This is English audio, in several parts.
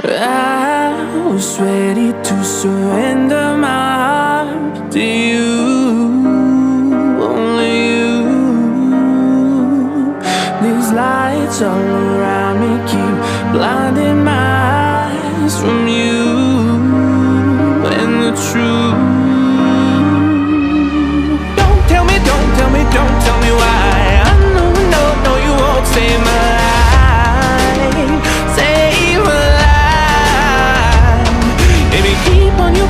I was ready to surrender my heart to you, only you. These lights all around me keep blinding my eyes from you and the truth. Don't tell me, don't tell me, don't tell me why. I know, no, no, you won't save my life, save my life. Baby, keep on your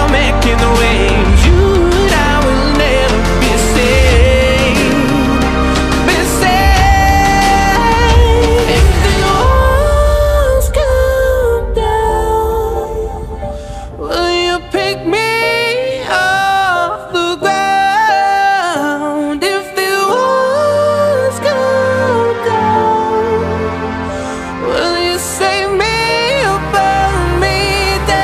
making the waves. You and I will never be saved, be saved. If the walls come down, will you pick me off the ground? If the walls come down, will you save me or burn me down?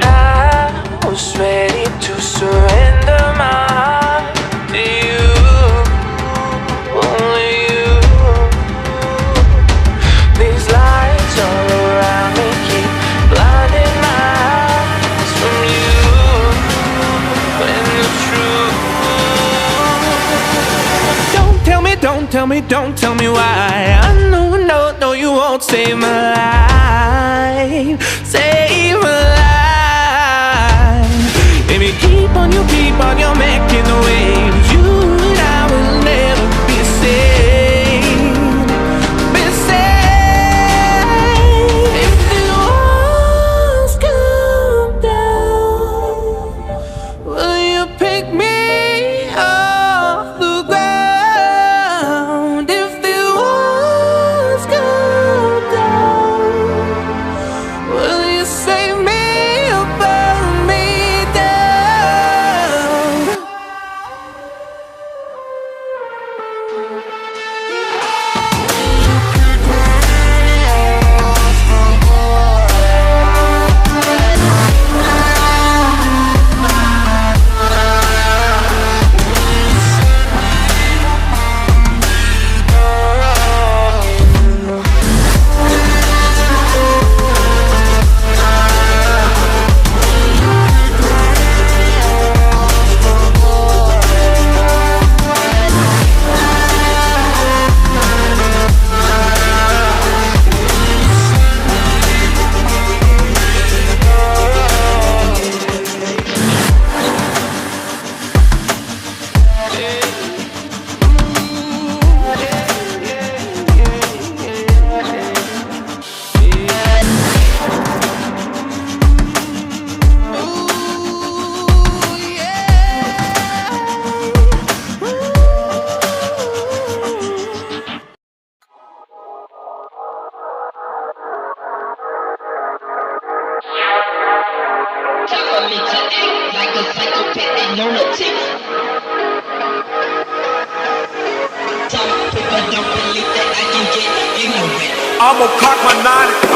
I was ready to surrender my heart to you, only you. These lights all around me keep blinding my eyes from you and the truth. Don't tell me, don't tell me, don't tell me why. I know, no, no, you won't save my life, save my life. Baby, keep on your making the waves. You and I will never be saved, be saved. If the walls come down, will you pick me off the ground? If the walls come down, will you save me or burn me down? Time for me to act like a psychopathic lunatic. Some people don't believe that I can get ignorant. I'ma cock my 9